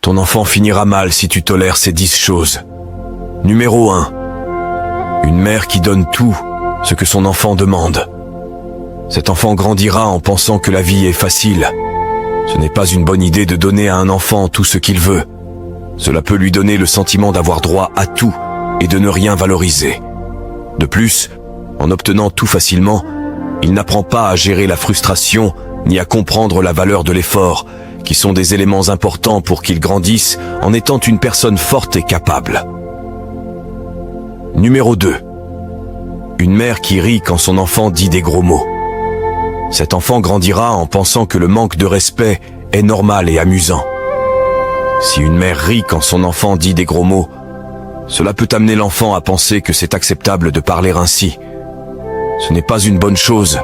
Ton enfant finira mal si tu tolères ces 10 choses. Numéro 1. Une mère qui donne tout ce que son enfant demande. Cet enfant grandira en pensant que la vie est facile. Ce n'est pas une bonne idée de donner à un enfant tout ce qu'il veut. Cela peut lui donner le sentiment d'avoir droit à tout et de ne rien valoriser. De plus, en obtenant tout facilement, il n'apprend pas à gérer la frustration ni à comprendre la valeur de l'effort, qui sont des éléments importants pour qu'il grandisse en étant une personne forte et capable. Numéro 2. Une mère qui rit quand son enfant dit des gros mots. Cet enfant grandira en pensant que le manque de respect est normal et amusant. Si une mère rit quand son enfant dit des gros mots, cela peut amener l'enfant à penser que c'est acceptable de parler ainsi. Ce n'est pas une bonne chose,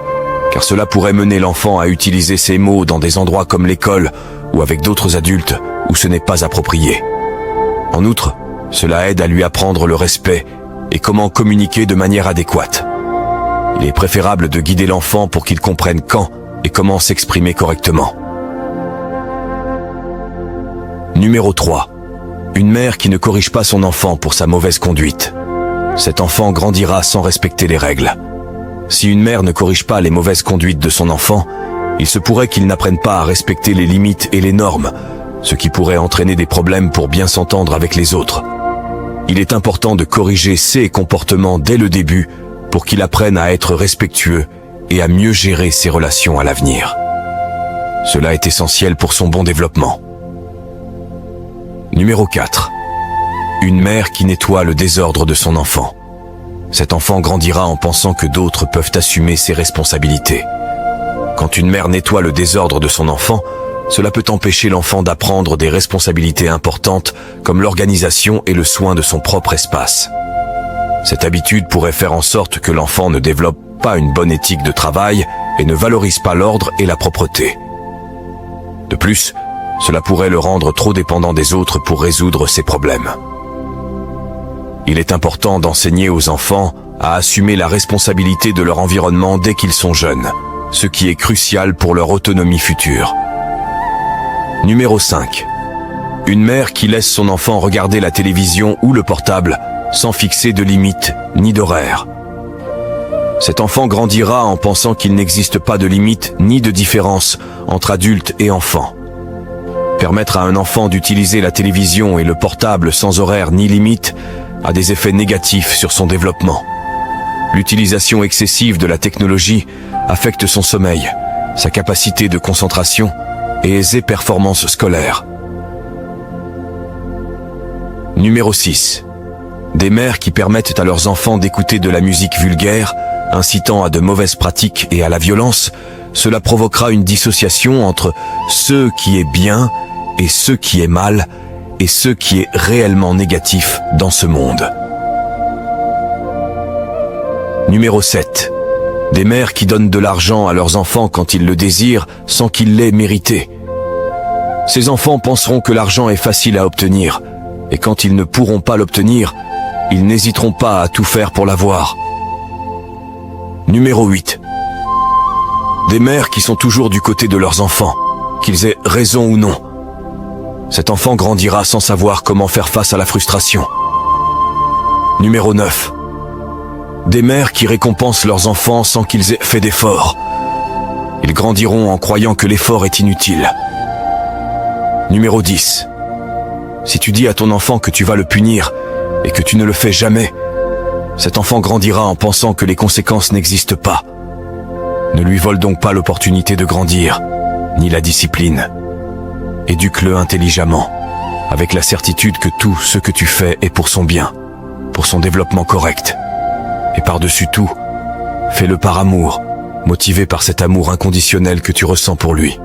car cela pourrait mener l'enfant à utiliser ces mots dans des endroits comme l'école ou avec d'autres adultes où ce n'est pas approprié. En outre, cela aide à lui apprendre le respect et comment communiquer de manière adéquate. Il est préférable de guider l'enfant pour qu'il comprenne quand et comment s'exprimer correctement. Numéro 3. Une mère qui ne corrige pas son enfant pour sa mauvaise conduite. Cet enfant grandira sans respecter les règles. Si une mère ne corrige pas les mauvaises conduites de son enfant, il se pourrait qu'il n'apprenne pas à respecter les limites et les normes, ce qui pourrait entraîner des problèmes pour bien s'entendre avec les autres. Il est important de corriger ses comportements dès le début pour qu'il apprenne à être respectueux et à mieux gérer ses relations à l'avenir. Cela est essentiel pour son bon développement. Numéro 4. Une mère qui nettoie le désordre de son enfant. Cet enfant grandira en pensant que d'autres peuvent assumer ses responsabilités. Quand une mère nettoie le désordre de son enfant, cela peut empêcher l'enfant d'apprendre des responsabilités importantes comme l'organisation et le soin de son propre espace. Cette habitude pourrait faire en sorte que l'enfant ne développe pas une bonne éthique de travail et ne valorise pas l'ordre et la propreté. De plus, cela pourrait le rendre trop dépendant des autres pour résoudre ses problèmes. Il est important d'enseigner aux enfants à assumer la responsabilité de leur environnement dès qu'ils sont jeunes, ce qui est crucial pour leur autonomie future. Numéro 5. Une mère qui laisse son enfant regarder la télévision ou le portable sans fixer de limites ni d'horaire. Cet enfant grandira en pensant qu'il n'existe pas de limite ni de différence entre adultes et enfants. Permettre à un enfant d'utiliser la télévision et le portable sans horaire ni limite a des effets négatifs sur son développement. L'utilisation excessive de la technologie affecte son sommeil, sa capacité de concentration et ses performances scolaires. Numéro 6. Des mères qui permettent à leurs enfants d'écouter de la musique vulgaire, incitant à de mauvaises pratiques et à la violence, cela provoquera une dissociation entre ce qui est bien et ce qui est mal, et ce qui est réellement négatif dans ce monde. Numéro 7. Des mères qui donnent de l'argent à leurs enfants quand ils le désirent sans qu'ils l'aient mérité. Ces enfants penseront que l'argent est facile à obtenir, et quand ils ne pourront pas l'obtenir, ils n'hésiteront pas à tout faire pour l'avoir. Numéro 8. Des mères qui sont toujours du côté de leurs enfants, qu'ils aient raison ou non. Cet enfant grandira sans savoir comment faire face à la frustration. Numéro 9. Des mères qui récompensent leurs enfants sans qu'ils aient fait d'efforts. Ils grandiront en croyant que l'effort est inutile. Numéro 10. Si tu dis à ton enfant que tu vas le punir et que tu ne le fais jamais, cet enfant grandira en pensant que les conséquences n'existent pas. Ne lui vole donc pas l'opportunité de grandir, ni la discipline. Éduque-le intelligemment, avec la certitude que tout ce que tu fais est pour son bien, pour son développement correct. Et par-dessus tout, fais-le par amour, motivé par cet amour inconditionnel que tu ressens pour lui.